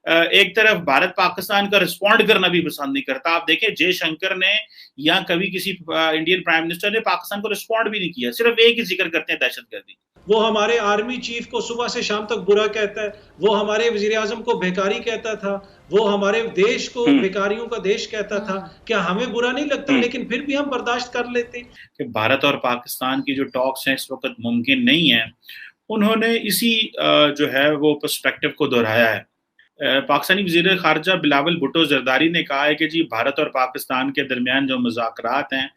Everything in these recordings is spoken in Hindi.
एक तरफ भारत पाकिस्तान का रिस्पॉन्ड करना भी पसंद नहीं करता। आप देखें जयशंकर ने या कभी किसी इंडियन प्राइम मिनिस्टर ने पाकिस्तान को रिस्पॉन्ड भी नहीं किया, सिर्फ एक ही जिक्र करते हैं, दहशतगर्दी। वो हमारे आर्मी चीफ को सुबह से शाम तक बुरा कहता है, वो हमारे वजीर आजम को बेकारी कहता था, वो हमारे देश को बेकारियों का देश कहता था। क्या हमें बुरा नहीं लगता? लेकिन फिर भी हम बर्दाश्त कर लेते। कि भारत और पाकिस्तान की जो टॉक्स हैं इस वक्त मुमकिन नहीं है, उन्होंने इसी जो है वो पर्सपेक्टिव को दोहराया है। पाकिस्तानी वजीर खारजा बिलावल भुट्टो जरदारी ने कहा है कि जी भारत और पाकिस्तान के दरमियान जो मुज़ाकरात हैं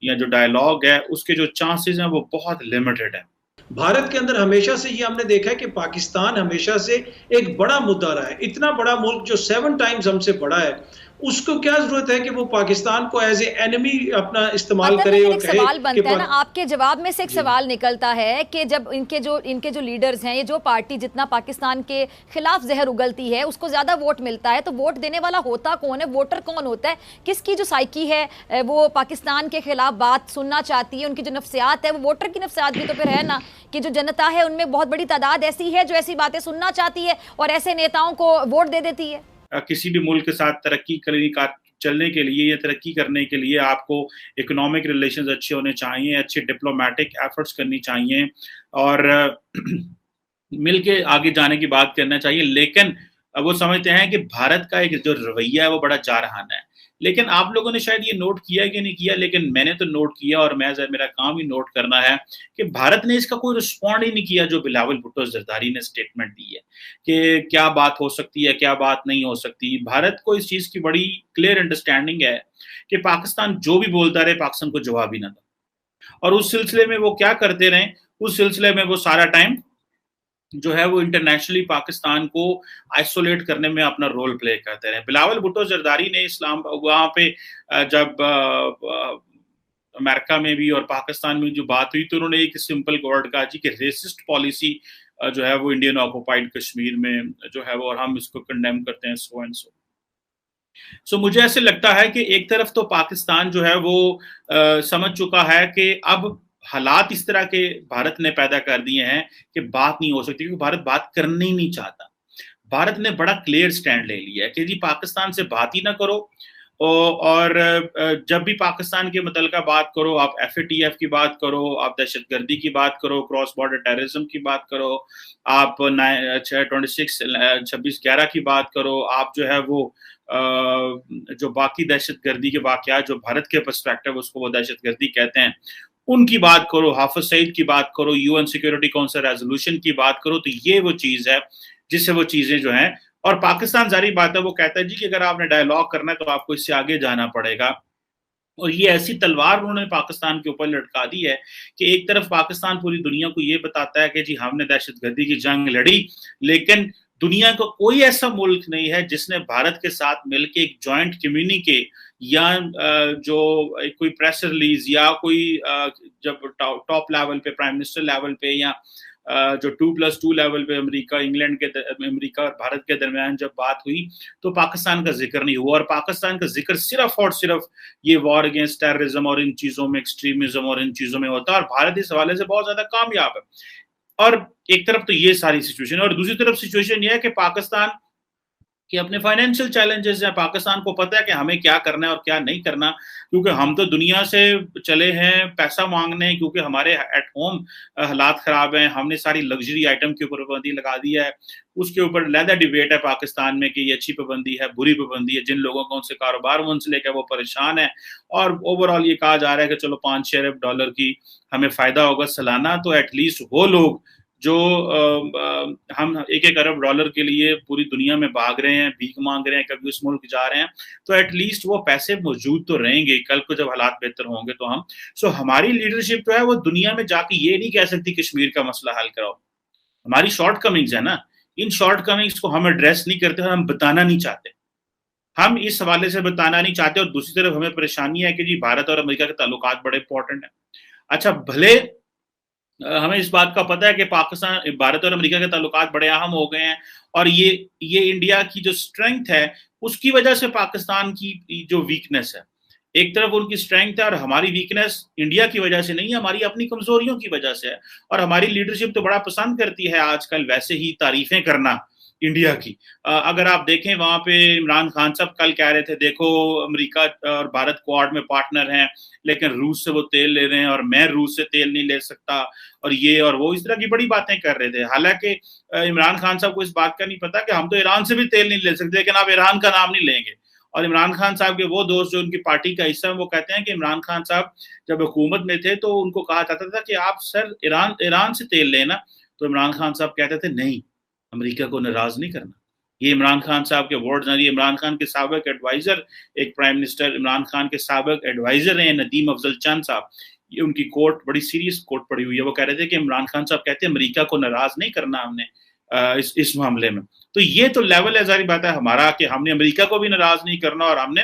या जो डायलॉग है उसके जो चांसेस हैं वो बहुत लिमिटेड है। भारत के अंदर हमेशा से ये हमने देखा है कि पाकिस्तान हमेशा से एक बड़ा मुद्दा रहा है। इतना बड़ा मुल्क जो 7 टाइम्स हमसे बड़ा है, उसको क्या जरूरत है कि वो पाकिस्तान को एज ए एनिमी अपना इस्तेमाल करे और कहे। सवाल बनता है ना, आपके जवाब में से एक सवाल निकलता है कि जब इनके जो लीडर्स हैं, ये जो पार्टी जितना पाकिस्तान के खिलाफ जहर उगलती है उसको ज्यादा वोट मिलता है, तो वोट देने वाला होता कौन है? वोटर कौन होता है? किसकी जो साइकी है वो पाकिस्तान के खिलाफ बात सुनना चाहती है? उनकी जो नफ्सियात है वो वोटर की नफ्सियात भी तो फिर है ना, कि जो जनता है उनमें बहुत बड़ी तादाद ऐसी है जो ऐसी बातें सुनना चाहती है और ऐसे नेताओं को वोट दे देती है। किसी भी मुल्क के साथ तरक्की चलने के लिए या तरक्की करने के लिए आपको इकोनॉमिक रिलेशंस अच्छे होने चाहिए, अच्छे डिप्लोमेटिक एफर्ट्स करनी चाहिए और मिल के आगे जाने की बात करना चाहिए। लेकिन वो समझते हैं कि भारत का एक जो रवैया है वो बड़ा जारहाना है। लेकिन आप लोगों ने शायद ये नोट किया कि नहीं किया, लेकिन मैंने तो नोट किया और मेरा काम ही नोट करना है कि भारत ने इसका कोई रिस्पॉन्ड ही नहीं किया जो बिलावल भुट्टो जरदारी ने स्टेटमेंट दी है कि क्या बात हो सकती है, क्या बात नहीं हो सकती। भारत को इस चीज की बड़ी क्लियर अंडरस्टैंडिंग है कि पाकिस्तान जो भी बोलता रहे पाकिस्तान को जवाब ही ना दो, और उस सिलसिले में वो क्या करते रहे, उस सिलसिले में वो सारा टाइम जो है वो इंटरनेशनली पाकिस्तान को आइसोलेट करने में अपना रोल प्ले करते रहे। बिलावल भुट्टो जरदारी ने इस्लाम वहां पे जब अमेरिका में भी और पाकिस्तान में जो बात हुई तो उन्होंने एक सिंपल वर्ड कहा जी कि रेसिस्ट पॉलिसी जो है वो इंडियन ऑक्युपाइड कश्मीर में जो है वो, और हम इसको कंडेम करते हैं, सो एंड सो। मुझे ऐसे लगता है कि एक तरफ तो पाकिस्तान जो है वो समझ चुका है कि अब हालात इस तरह के भारत ने पैदा कर दिए हैं कि बात नहीं हो सकती, क्योंकि भारत बात करना ही नहीं चाहता। भारत ने बड़ा क्लियर स्टैंड ले लिया है कि जी पाकिस्तान से बात ही ना करो, और जब भी पाकिस्तान के मुतल्लिका बात करो, आप FATF की बात करो, आप दहशतगर्दी की बात करो, क्रॉस बॉर्डर टेररिज्म की बात करो, आप 26/11 की बात करो, आप जो है वो जो बाकी दहशतगर्दी के वाकयात जो भारत के पर्सपेक्टिव उसको वो दहशतगर्दी कहते हैं उनकी बात करो, हाफिज सईद की बात करो, UN सिक्योरिटी काउंसिल रेजोल्यूशन की बात करो, तो ये वो चीज है जिससे वो चीजें जो हैं, और पाकिस्तान जारी बात है वो कहता है जी कि अगर आपने डायलॉग करना है तो आपको इससे आगे जाना पड़ेगा। और ये ऐसी तलवार उन्होंने पाकिस्तान के ऊपर लटका दी है कि एक तरफ पाकिस्तान पूरी दुनिया को ये बताता है कि जी हमने दहशतगर्दी की जंग लड़ी, लेकिन दुनिया का कोई ऐसा मुल्क नहीं है जिसने भारत के साथ मिलकर एक जॉइंट कम्युनिके या जो कोई प्रेस रिलीज या कोई जब टॉप लेवल पे, प्राइम मिनिस्टर लेवल पे या जो 2+2 लेवल पे अमेरिका और भारत के दरमियान जब बात हुई तो पाकिस्तान का जिक्र नहीं हुआ। और पाकिस्तान का जिक्र सिर्फ और सिर्फ ये वॉर अगेंस्ट टेररिज्म और इन चीजों में, एक्सट्रीमिज्म और इन चीजों में होता है, और भारत इस हवाले से बहुत ज्यादा कामयाब है। और एक तरफ तो ये सारी सिचुएशन, और दूसरी तरफ सिचुएशन ये है कि पाकिस्तान कि अपने फाइनेंशियल चैलेंजेस हैं। पाकिस्तान को पता है कि हमें क्या करना है और क्या नहीं करना, क्योंकि हम तो दुनिया से चले हैं पैसा मांगने, क्योंकि हमारे एट होम हालात खराब हैं, हमने सारी लग्जरी आइटम के ऊपर पाबंदी लगा दी है। उसके ऊपर लहदा डिबेट है पाकिस्तान में कि ये अच्छी पाबंदी है, बुरी पाबंदी है, जिन लोगों को उनसे कारोबार मुंसलिक है वो परेशान है, और ओवरऑल ये कहा जा रहा है कि चलो $5-6 अरब की हमें फायदा होगा सालाना, तो एटलीस्ट वो लोग जो हम $1-1 अरब के लिए पूरी दुनिया में भाग रहे हैं, भीख मांग रहे हैं, कभी उस मुल्क जा रहे हैं, तो एटलीस्ट वो पैसे मौजूद तो रहेंगे, कल को जब हालात बेहतर होंगे तो हम। हमारी लीडरशिप जो है वो दुनिया में जाके ये नहीं कह सकती कश्मीर का मसला हल कराओ। हमारी शॉर्ट कमिंग्स है ना, इन शॉर्ट कमिंग्स को हम एड्रेस नहीं करते और हम बताना नहीं चाहते, हम इस हवाले से बताना नहीं चाहते। और दूसरी तरफ हमें परेशानी है कि जी भारत और अमेरिका के ताल्लुकात बड़े इंपॉर्टेंट है। अच्छा, भले हमें इस बात का पता है कि पाकिस्तान, भारत और अमेरिका के ताल्लुकात बड़े अहम हो गए हैं, और ये इंडिया की जो स्ट्रेंथ है उसकी वजह से पाकिस्तान की जो वीकनेस है, एक तरफ उनकी स्ट्रेंथ है और हमारी वीकनेस इंडिया की वजह से नहीं है, हमारी अपनी कमजोरियों की वजह से है। और हमारी लीडरशिप तो बड़ा पसंद करती है आजकल वैसे ही तारीफें करना इंडिया की। अगर आप देखें वहां पे इमरान खान साहब कल कह रहे थे देखो अमेरिका और भारत क्वाड में पार्टनर हैं, लेकिन रूस से वो तेल ले रहे हैं और मैं रूस से तेल नहीं ले सकता, और ये और वो इस तरह की बड़ी बातें कर रहे थे। हालांकि इमरान खान साहब को इस बात का नहीं पता कि हम तो ईरान से भी तेल नहीं ले सकते, लेकिन आप ईरान का नाम नहीं लेंगे। और इमरान खान साहब के वो दोस्त जो उनकी पार्टी का हिस्सा है वो कहते हैं कि इमरान खान साहब जब हुकूमत में थे तो उनको कहा जाता था कि आप सर ईरान से तेल लेना, तो इमरान खान साहब कहते थे नहीं, अमेरिका को नाराज नहीं करना। ये इमरान खान साहब के वर्ड्स हैं। इमरान खान के साबिक एडवाइजर, एक प्राइम मिनिस्टर इमरान खान के साबिक एडवाइजर हैं नदीम अफजल चंद साहब, ये उनकी कोर्ट बड़ी सीरियस कोर्ट पड़ी हुई है। वो कह रहे थे कि इमरान खान साहब कहते हैं अमेरिका को नाराज नहीं करना हमने इस मामले में। तो ये तो लेवल है, जारी बात है हमारा, कि हमने अमेरिका को भी नाराज नहीं करना। और हमने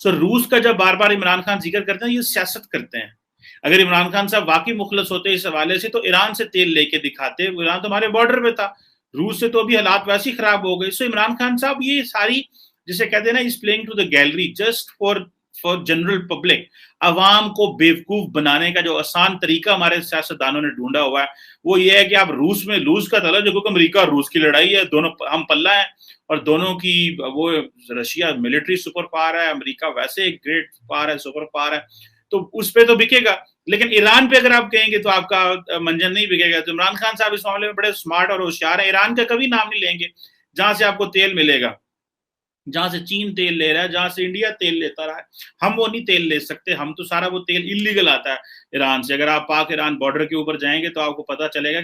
रूस का जब बार बार इमरान खान जिक्र करते हैं, ये सियासत करते हैं। अगर इमरान खान साहब वाकई मुखलस होते इस हवाले से तो ईरान से तेल लेके दिखाते। ईरान तो हमारे बॉर्डर पे था, रूस से तो अभी हालात वैसे ही खराब हो गए। सो इमरान खान साहब ये सारी, जिसे कहते हैं ना, is playing to the gallery just for general public. अवाम को बेवकूफ बनाने का जो आसान तरीका हमारे सियासतदानों ने ढूंढा हुआ है वो ये है कि आप रूस में लूज का तलब, क्योंकि अमेरिका और रूस की लड़ाई है, दोनों हम पल्ला है, और दोनों की, वो रशिया मिलिट्री सुपर पावर है, अमेरिका वैसे एक ग्रेट पावर है, सुपर पावर है, तो उस पे तो बिकेगा। लेकिन ईरान पे अगर आप कहेंगे तो आपका मंजन नहीं बिकेगा। तो इमरान खान साहब इस मामले में बड़े स्मार्ट और होशियार है। ईरान का कभी नाम नहीं लेंगे जहां से आपको तेल मिलेगा, जहां से चीन तेल ले रहा है, जहां से इंडिया तेल लेता रहा है, हम वो नहीं तेल ले सकते। हम तो सारा वो तेल इलीगल आता है ईरान से। अगर आप पाक ईरान बॉर्डर के ऊपर जाएंगे तो आपको पता चलेगा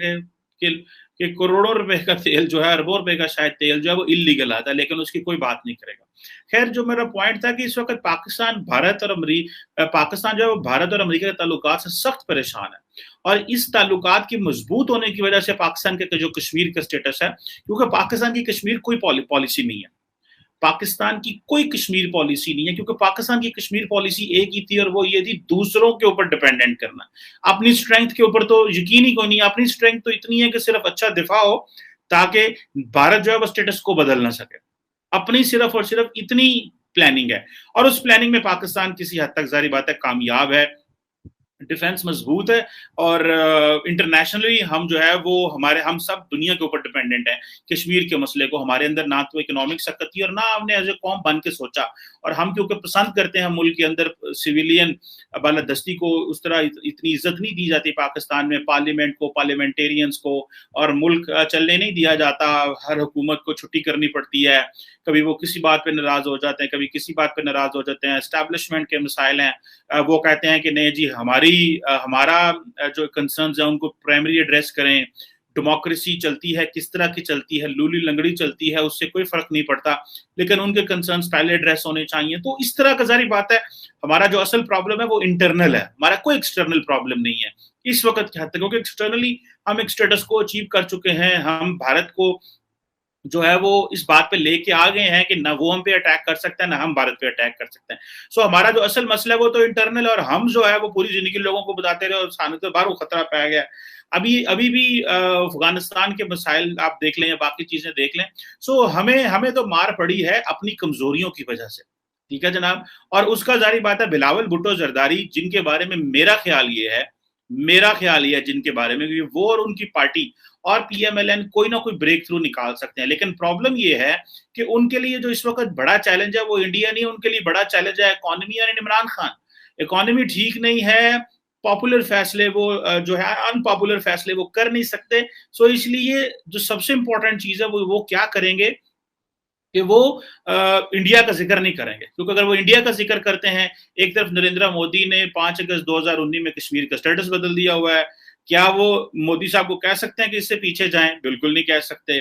कि करोड़ों रुपए का तेल जो है, अरबों रुपए का शायद तेल जो है वो इलीगल आता है, लेकिन उसकी कोई बात नहीं करेगा। खैर, जो मेरा पॉइंट था कि इस वक्त पाकिस्तान जो है वो भारत और अमेरिका के ताल्लुकात से सख्त परेशान है, और इस ताल्लुकात की मजबूत होने की वजह से पाकिस्तान के जो कश्मीर का स्टेटस है, क्योंकि पाकिस्तान की कश्मीर कोई पॉलिसी नहीं है, पाकिस्तान की कोई कश्मीर पॉलिसी नहीं है, क्योंकि पाकिस्तान की कश्मीर पॉलिसी एक ही थी, और वो ये थी दूसरों के ऊपर डिपेंडेंट करना। अपनी स्ट्रेंथ के ऊपर तो यकीन ही कोई नहीं। अपनी स्ट्रेंथ तो इतनी है कि सिर्फ अच्छा दिफा हो ताकि भारत जो है वो स्टेटस को बदल ना सके। अपनी सिर्फ और सिर्फ इतनी प्लानिंग है, और उस प्लानिंग में पाकिस्तान किसी हद तक जारी बात है कामयाब है। डिफेंस मजबूत है, और इंटरनेशनली हम जो है वो हम सब दुनिया के ऊपर डिपेंडेंट हैं। कश्मीर के मसले को हमारे अंदर ना तो इकोनॉमिक शक्ति थी और ना हमने एज ए कौम बन के सोचा, और हम क्योंकि पसंद करते हैं मुल्क के अंदर सिविलियन बालादस्ती को, उस तरह इतनी इज्जत नहीं दी जाती पाकिस्तान में, पार्लियामेंट को, पार्लियामेंटेरियंस को, और मुल्क चलने नहीं दिया जाता। हर हुकूमत को छुट्टी करनी पड़ती है, कभी वो किसी बात पे नाराज हो जाते हैं, कभी किसी बात पे नाराज हो जाते हैं। एस्टैब्लिशमेंट के मसाइल हैं, वो कहते हैं कि नहीं जी हमारा जो कंसर्न्स है उनको प्राइमरी एड्रेस करें। डेमोक्रेसी चलती है किस तरह की चलती है, लूली लंगड़ी चलती है, उससे कोई फर्क नहीं पड़ता, लेकिन उनके कंसर्न्स पहले एड्रेस होने चाहिए। तो इस तरह का जारी बात है, हमारा जो असल प्रॉब्लम है वो इंटरनल है, हमारा कोई एक्सटर्नल प्रॉब्लम नहीं है इस वक्त के हद तक, क्योंकि एक्सटर्नली हम एक स्टेटस को अचीव कर चुके हैं। हम भारत को जो है वो इस बात पे लेके आ गए हैं कि ना वो हम पे अटैक कर सकता है, ना हम भारत पे अटैक कर सकते हैं। सो हमारा जो असल मसला है वो तो इंटरनल, और हम जो है वो पूरी जिंदगी लोगों को बताते रहे और सामने तो बाहर खतरा पाया गया। अभी भी अफगानिस्तान के मसाइल आप देख लें या बाकी चीजें देख लें, सो हमें तो मार पड़ी है अपनी कमजोरियों की वजह से, ठीक है जनाब। और उसका जारी बात है बिलावल भुट्टो जरदारी, जिनके बारे में मेरा ख्याल ये है जिनके बारे में, क्योंकि वो और उनकी पार्टी और पीएमएलएन कोई ना कोई ब्रेक थ्रू निकाल सकते हैं। लेकिन प्रॉब्लम ये है कि उनके लिए जो इस वक्त बड़ा चैलेंज है वो इंडिया नहीं, उनके लिए बड़ा चैलेंज है इकोनॉमी और इमरान खान। इकोनॉमी ठीक नहीं है, पॉपुलर फैसले वो जो है अनपॉपुलर फैसले वो कर नहीं सकते। सो इसलिए जो सबसे इंपॉर्टेंट चीज है वो क्या करेंगे कि वो इंडिया का जिक्र नहीं करेंगे, क्योंकि अगर वो इंडिया का जिक्र करते हैं, एक तरफ नरेंद्र मोदी ने 5 अगस्त 2019 में कश्मीर का स्टेटस बदल दिया हुआ है, क्या वो मोदी साहब को कह सकते हैं कि इससे पीछे जाएं? बिल्कुल नहीं कह सकते।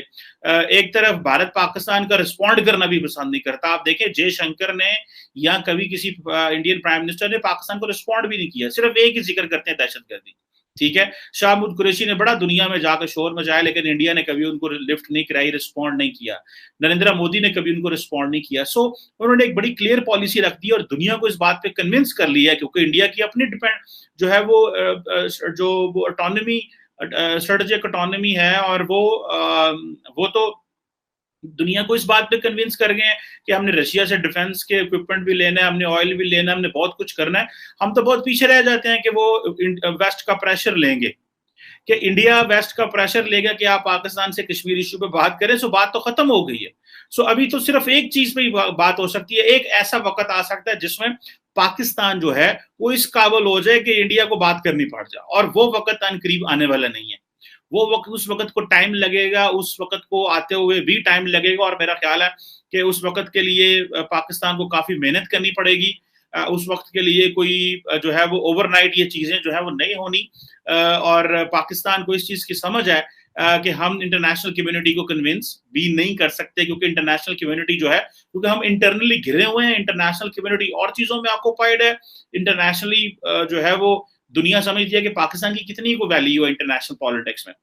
एक तरफ भारत पाकिस्तान का रिस्पॉन्ड करना भी पसंद नहीं करता। आप देखें जयशंकर ने या कभी किसी इंडियन प्राइम मिनिस्टर ने पाकिस्तान को रिस्पॉन्ड भी नहीं किया, सिर्फ एक ही जिक्र करते हैं दहशतगर्दी, ठीक है। शाह महमूद कुरैशी ने बड़ा दुनिया में जाकर शोर मचाया, लेकिन इंडिया ने कभी उनको लिफ्ट नहीं कराई, रिस्पॉन्ड नहीं किया। नरेंद्र मोदी ने कभी उनको रिस्पॉन्ड नहीं किया। सो उन्होंने एक बड़ी क्लियर पॉलिसी रख दी और दुनिया को इस बात पे कन्विंस कर लिया, क्योंकि इंडिया की अपनी डिपेंड जो है वो ऑटोनॉमी, स्ट्रेटेजिक ऑटोनॉमी है, और वो तो दुनिया को इस बात पे कन्विंस कर गए हैं कि हमने रशिया से डिफेंस के इक्विपमेंट भी लेना है, हमने ऑयल भी लेना है, हमने बहुत कुछ करना है। हम तो बहुत पीछे रह जाते हैं कि वो वेस्ट का प्रेशर लेंगे। कि इंडिया वेस्ट का प्रेशर लेगा कि आप पाकिस्तान से कश्मीर इशू पे बात करें, सो बात तो खत्म हो गई है। सो अभी तो सिर्फ एक चीज पे ही बात हो सकती है, एक ऐसा वक्त आ सकता है जिसमें पाकिस्तान जो है वो इस काबिल हो जाए कि इंडिया को बात करनी पड़ जाए, और वो वक्त अनकरीब आने वाला नहीं है। वो वक्त, उस वक्त को टाइम लगेगा, उस वक्त को आते हुए भी टाइम लगेगा, और मेरा ख्याल है कि उस वक्त के लिए पाकिस्तान को काफी मेहनत करनी पड़ेगी। उस वक्त के लिए कोई जो है वो ओवरनाइट ये चीजें जो है वो नहीं होनी, और पाकिस्तान को इस चीज की समझ है कि हम इंटरनेशनल कम्युनिटी को कन्विंस भी नहीं कर सकते, क्योंकि इंटरनेशनल कम्युनिटी जो है, क्योंकि हम इंटरनली घिरे हुए हैं, इंटरनेशनल कम्युनिटी और चीजों में ऑक्युपाइड है। इंटरनेशनली जो है वो दुनिया समझती है कि पाकिस्तान की कितनी को वैल्यू है इंटरनेशनल पॉलिटिक्स में।